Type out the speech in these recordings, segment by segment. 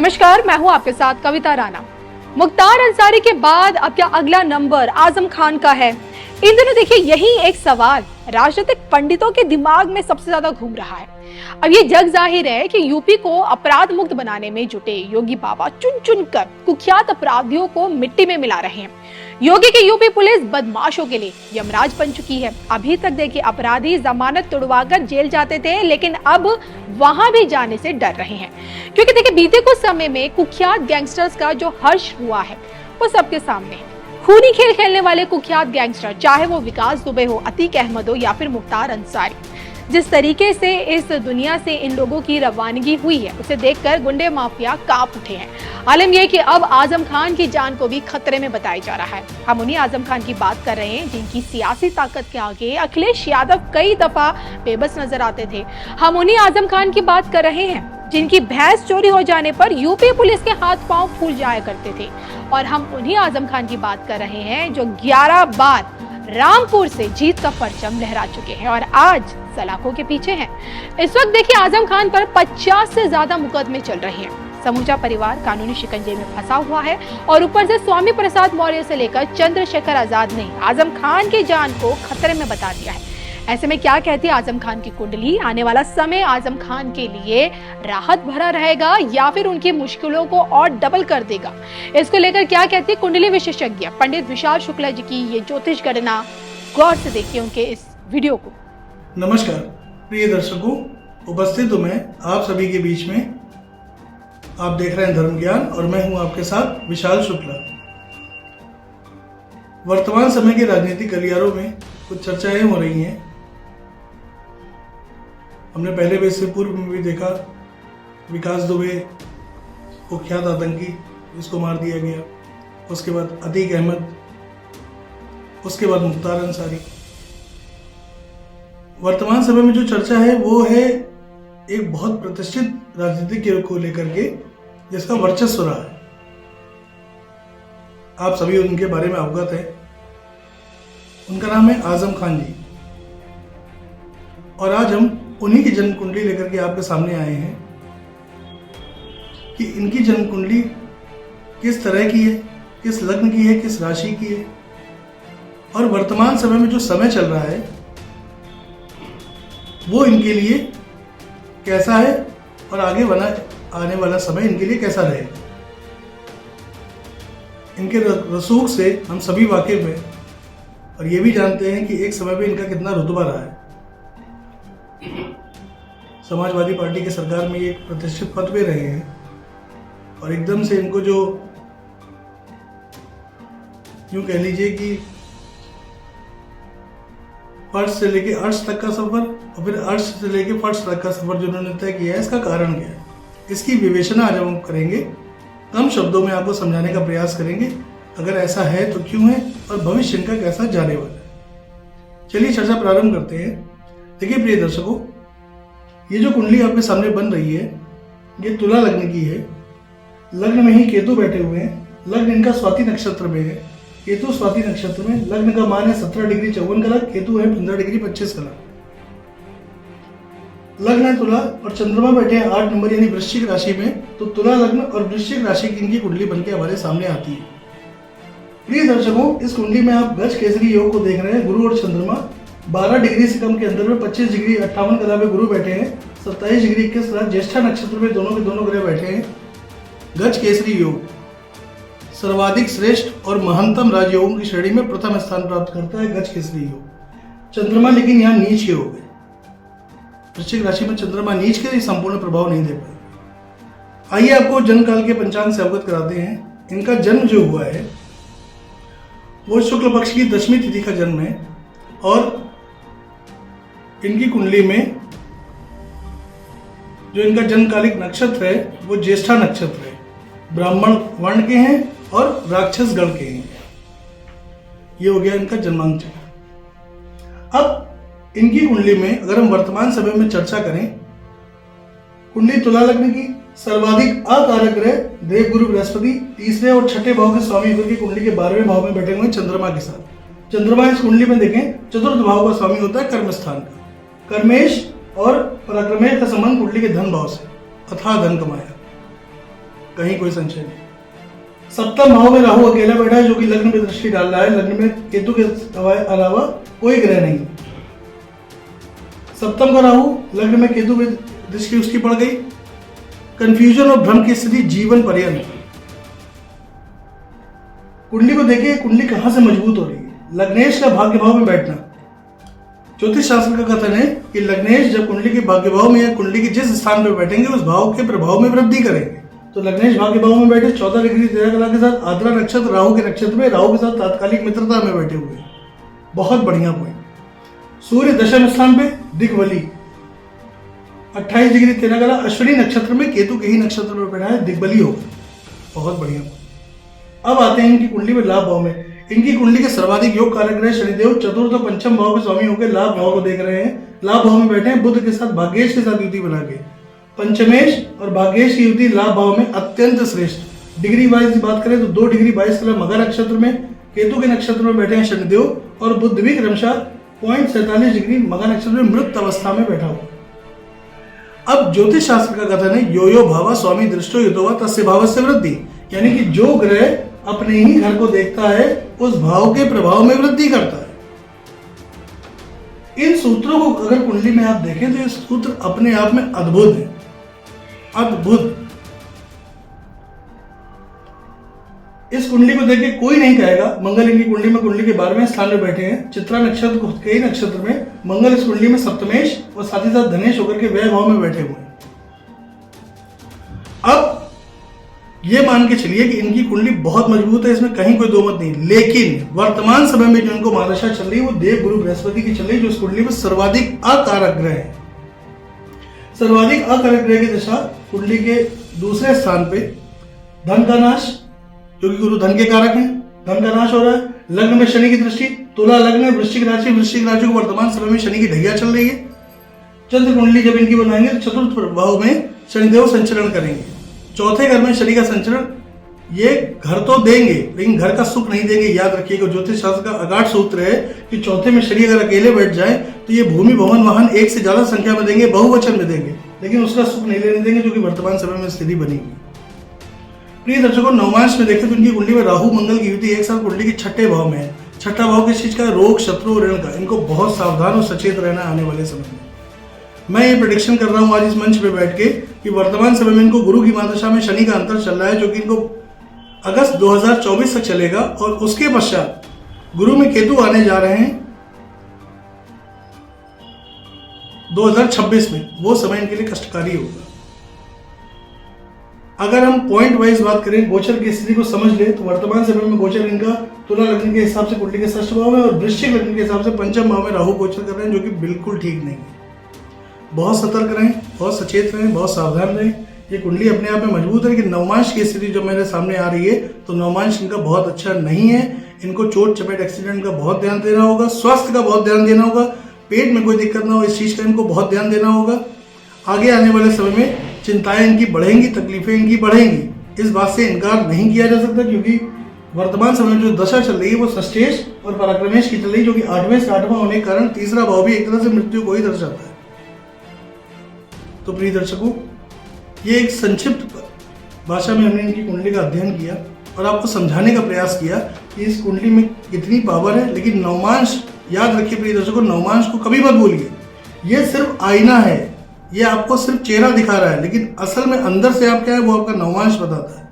नमस्कार, मैं हूं आपके साथ कविता राणा। मुख्तार अंसारी के बाद अब क्या अगला नंबर आजम खान का है? इन दिनों देखिए यही एक सवाल राजनीतिक पंडितों के दिमाग में सबसे ज्यादा घूम रहा है। अब ये जग जाहिर है कि यूपी को अपराध मुक्त बनाने में जुटे योगी बाबा चुन चुन कर कुख्यात अपराधियों को मिट्टी में मिला रहे हैं। योगी की यूपी पुलिस बदमाशों के लिए यमराज बन चुकी है। अभी तक देखिए अपराधी जमानत तुड़वाकर जेल जाते थे, लेकिन अब वहां भी जाने से डर रहे हैं, क्योंकि देखिए बीते कुछ समय में कुख्यात गैंगस्टर्स का जो हर्ष हुआ है वो सबके सामने है। खूनी खेल खेलने वाले कुख्यात गैंगस्टर, चाहे वो विकास दुबे हो, अतीक अहमद हो या फिर मुख्तार अंसारी, जिस तरीके से इस दुनिया से इन लोगों की रवानगी हुई है उसे देखकर गुंडे माफिया कांप उठे हैं। आलम यह कि अब आजम खान की जान को भी खतरे में बताया जा रहा है। हम उन्हीं आजम खान की बात कर रहे हैं जिनकी सियासी ताकत के आगे अखिलेश यादव कई दफा बेबस नजर आते थे। हम उन्हीं आजम खान की बात कर रहे हैं जिनकी भैंस चोरी हो जाने पर यूपी पुलिस के हाथ पांव फूल जाया करते थे। और हम उन्हीं आजम खान की बात कर रहे हैं जो 11 बार रामपुर से जीत का परचम लहरा चुके हैं और आज सलाखों के पीछे हैं। इस वक्त देखिए आजम खान पर 50 से ज्यादा मुकदमे चल रहे हैं। समूचा परिवार कानूनी शिकंजे में फंसा हुआ है और ऊपर से स्वामी प्रसाद मौर्य से लेकर चंद्रशेखर आजाद ने आजम खान की जान को खतरे में बता दिया है। ऐसे में क्या कहती है आजम खान की कुंडली? आने वाला समय आजम खान के लिए राहत भरा रहेगा या फिर उनकी मुश्किलों को और डबल कर देगा? इसको लेकर क्या कहती है कुंडली विशेषज्ञ पंडित विशाल शुक्ला जी की ये ज्योतिष गणना? गौर से देखिए उनके इस वीडियो को। नमस्कार प्रिय दर्शकों, उपस्थित हूं मैं आप सभी के बीच में। आप देख रहे हैं धर्म ज्ञान और मैं हूं आपके साथ विशाल शुक्ला। वर्तमान समय के राजनीतिक गलियारों में कुछ चर्चाएं हो रही हैं। हमने पहले भी इससे पूर्व में भी देखा, विकास दुबे कुख्यात आतंकी जिसको मार दिया गया, उसके बाद अतीक अहमद, उसके बाद मुख्तार अंसारी। वर्तमान समय में जो चर्चा है वो है एक बहुत प्रतिष्ठित राजनीतिक को लेकर के जिसका वर्चस्व रहा है। आप सभी उनके बारे में अवगत हैं। उनका नाम है आजम खान जी और आज हम उन्हीं की जन्म कुंडली लेकर के आपके सामने आए हैं कि इनकी जन्म कुंडली किस तरह की है, किस लग्न की है, किस राशि की है और वर्तमान समय में जो समय चल रहा है वो इनके लिए कैसा है और आगे आने वाला समय इनके लिए कैसा रहेगा। इनके रसूख से हम सभी वाकिफ हैं और ये भी जानते हैं कि एक समय में इनका कितना रुतबा रहा है। समाजवादी पार्टी की सरकार में एक प्रतिष्ठित पद पे रहे हैं और एकदम से इनको जो यूं कह लीजिए कि फर्श से लेके अर्श तक का सफर और फिर अर्श से लेके फर्श तक का सफर जो उन्होंने तय किया है, इसका कारण क्या है, इसकी विवेचना आज हम करेंगे। कम शब्दों में आपको समझाने का प्रयास करेंगे। अगर ऐसा है तो क्यों है और भविष्य इनका कैसा जाने वाला है। चलिए चर्चा प्रारंभ करते हैं। देखिए प्रिय दर्शकों, ये जो कुंडली आपके सामने बन रही है ये तुला लग्न की है। लग्न में ही केतु बैठे हुए हैं। लग्न इनका स्वाति नक्षत्र में है। केतु स्वाति नक्षत्र में, लग्न का मान है 17 डिग्री 54 कला, केतु है 15 डिग्री 25 कला। लग्न है तुला और चंद्रमा बैठे हैं 8 नंबर यानी वृश्चिक राशि में। तो तुला लग्न और वृश्चिक राशि की इनकी कुंडली बनके हमारे सामने आती है। प्रिय दर्शकों, इस कुंडली में आप गज केसरी योग को देख रहे हैं। गुरु और चंद्रमा 12 डिग्री से कम के अंदर में 25 डिग्री 58 कला में गुरु बैठे हैं। 27 डिग्री 21 कला ज्येष्ठा नक्षत्र में दोनों के दोनों ग्रह बैठे हैं। गज केसरी योग सर्वाधिक श्रेष्ठ और महंतम राजयोगों की श्रेणी में प्रथम स्थान प्राप्त करता है गज केसरी योग। चंद्रमा लेकिन यहाँ नीच के हो गए। वृश्चिक राशि में चंद्रमा नीच के संपूर्ण प्रभाव नहीं दे पाए। आइए आपको जन्म काल के पंचांग से अवगत कराते हैं। इनका जन्म जो हुआ है वो शुक्ल पक्ष की 10वीं तिथि का जन्म है और इनकी कुंडली में जो इनका जन्मकालिक नक्षत्र है वो ज्येष्ठा नक्षत्र है। ब्राह्मण वर्ण के हैं और राक्षस गण के हैं। ये हो गया इनका जन्मांक। अब इनकी कुंडली में अगर हम वर्तमान समय में चर्चा करें, कुंडली तुला लग्न की, सर्वाधिक अकारक ग्रह देव गुरु बृहस्पति तीसरे और छठे भाव के स्वामी होकर के कुंडली के 12वें भाव में बैठे हुए चंद्रमा के साथ। चंद्रमा इस कुंडली में देखें चतुर्थ भाव का स्वामी होता है कर्म स्थान का। कर्मेश और पराक्रमेश का संबंध कुंडली के धन भाव से, अथाह धन कमाया। कहीं कोई संशय नहीं। सप्तम भाव में राहु अकेला बैठा है जो कि लग्न में दृष्टि डाल रहा है। लग्न में केतु के अलावा कोई ग्रह नहीं। सप्तम का राहु, लग्न में केतु में दृष्टि उसकी पड़ गई। कंफ्यूजन और भ्रम की स्थिति जीवन पर्यंत। कुंडली को देखिए, कुंडली कहां से मजबूत हो रही है। लग्नेश का भाग्य भाव में बैठना, ज्योतिष शास्त्र का कथन है कि लग्नेश जब कुंडली के भाग्य भाव में या कुंडली के जिस स्थान पर बैठेंगे उस भाव के प्रभाव में वृद्धि करेंगे। तो लग्नेश भाग्य भाव में बैठे 14 डिग्री 13 कला के साथ आद्रा नक्षत्र राहु के नक्षत्र में, राहु के साथ तात्कालिक मित्रता में बैठे हुए, बहुत बढ़िया पॉइंट। सूर्य दशम स्थान पे दिग्बली 28 डिग्री 13 कला अश्विनी नक्षत्र में, केतु के ही नक्षत्र में बैठा है, दिग्बली होगा, बहुत बढ़िया। अब आते हैं इनकी कुंडली में लाभ भाव में। इनकी कुंडली के सर्वाधिक योग कारक ग्रह शनिदेव चतुर्थ और पंचम भाव के स्वामी होकर लाभ भाव को देख रहे हैं। लाभ भाव में बैठे हैं बुध के साथ, भाग्येश के साथ युति बना के। पंचमेश और भाग्येश की युति लाभ भाव में अत्यंत श्रेष्ठ। डिग्री वाइज बात करें तो 2 डिग्री 22 कला मघा नक्षत्र में, केतु के नक्षत्र में बैठे हैं शनिदेव, और बुध भी क्रमशः 0.47 डिग्री मघा नक्षत्र में मृत अवस्था में बैठा हुआ। अब ज्योतिष शास्त्र का कथन है यो यो भावा स्वामी दृष्टो युतोवा तस्य भावस्य वृद्धि, यानी कि जो ग्रह अपने ही घर को देखता है उस भाव के प्रभाव में वृद्धि करता है। इन सूत्रों को अगर कुंडली में आप देखें तो ये सूत्र अपने आप में अद्भुत है, अद्भुत। इस कुंडली को देख के कोई नहीं कहेगा मंगल इनकी कुंडली में कुंडली के 12वें स्थान में बैठे हैं। चित्रा नक्षत्र खुद के ही नक्षत्र में मंगल इस कुंडली में सप्तमेश और साथ ही साथ धनेश होकर के व्यय भाव में बैठे हुए हैं। अब ये मान के चलिए कि इनकी कुंडली बहुत मजबूत है, इसमें कहीं कोई दो मत नहीं। लेकिन वर्तमान समय में जो इनको महादशा चल रही है वो देव गुरु बृहस्पति की चल रही है, जो इस कुंडली में सर्वाधिक अकारक ग्रह है। सर्वाधिक अकारक ग्रह की दशा कुंडली के दूसरे स्थान पे धन का नाश, जो कि गुरु धन के कारक हैं, धन का नाश हो रहा है। लग्न में शनि की दृष्टि, तुला लग्न, वृश्चिक राशि को वर्तमान समय में शनि की ढैया चल रही है। चंद्र कुंडली जब इनकी बनाएंगे तो चतुर्थ भाव में शनिदेव संचरण करेंगे। चौथे घर में शनि का संचरण, ये घर तो देंगे लेकिन घर का सुख नहीं देंगे। याद रखिएगा ज्योतिष शास्त्र का अगाध सूत्र है कि चौथे में शनि अगर अकेले बैठ जाए तो ये भूमि भवन वाहन एक से ज्यादा संख्या में देंगे, बहुवचन में देंगे, लेकिन उसका सुख नहीं लेने देंगे, जो कि वर्तमान समय में स्थिति बनी हुई। प्रिय दर्शकों, नवमांश में देखें तो इनकी कुंडली में राहु मंगल की युति एक साथ कुंडली के 6ठे भाव में है। 6ठा भाव किस चीज का? रोग, शत्रु, ऋण का। इनको बहुत सावधान और सचेत रहना आने वाले समय में। मैं ये प्रेडिक्शन कर रहा हूं आज इस मंच पे बैठ के कि वर्तमान समय में इनको गुरु की महादशा में शनि का अंतर चल रहा है, जो कि इनको अगस्त 2024 तक चलेगा, और उसके पश्चात गुरु में केतु आने जा रहे हैं 2026 में। वो समय इनके लिए कष्टकारी होगा। अगर हम पॉइंट वाइज बात करें, गोचर की स्थिति को समझ ले तो वर्तमान समय में गोचर इनका तुला लग्न के हिसाब से कुंडली के 6ठ भाव में और वृश्चिक लग्न के हिसाब से 5म भाव में राहु गोचर कर रहे हैं, जो कि बिल्कुल ठीक नहीं है। बहुत सतर्क रहें, बहुत सचेत रहें, बहुत सावधान रहें। ये कुंडली अपने आप में मजबूत है, लेकिन नवमांश की स्थिति जो मेरे सामने आ रही है तो नवमांश इनका बहुत अच्छा नहीं है। इनको चोट चपेट एक्सीडेंट का बहुत ध्यान देना होगा, स्वास्थ्य का बहुत ध्यान देना होगा, पेट में कोई दिक्कत ना हो इस चीज का इनको बहुत ध्यान देना होगा। आगे आने वाले समय में चिंताएं इनकी बढ़ेंगी, तकलीफें इनकी बढ़ेंगी। इस बात से इनकार नहीं किया जा सकता, क्योंकि वर्तमान समय में जो दशा चल रही है वो षष्ठेश और पराक्रमेश की चल रही है, जो कि 8वें से 8वां होने के कारण तीसरा भाव भी एक तरह से मृत्यु को ही दर्शाता है। तो प्रिय दर्शकों, ये एक संक्षिप्त भाषा में हमने इनकी कुंडली का अध्ययन किया और आपको समझाने का प्रयास किया कि इस कुंडली में कितनी पावर है। लेकिन नवमांश याद रखिए प्रिय दर्शकों, नवमांश को कभी मत भूलिए। ये सिर्फ आईना है, ये आपको सिर्फ चेहरा दिखा रहा है, लेकिन असल में अंदर से आप क्या है वो आपका नवमांश बताता है।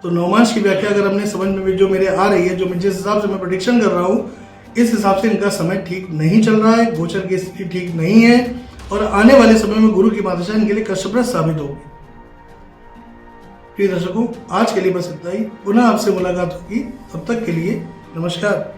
तो नवमांश की व्याख्या अगर हमने समझ में जो मेरे आ रही है, जो जिस हिसाब से मैं प्रेडिक्शन कर रहा हूँ, इस हिसाब से इनका समय ठीक नहीं चल रहा है, गोचर की स्थिति ठीक नहीं है, और आने वाले समय में गुरु की महादशा इनके लिए कष्टप्रद साबित होगी। प्रिय दर्शकों, आज के लिए बस इतना ही। पुनः आपसे मुलाकात होगी, तब तक के लिए नमस्कार।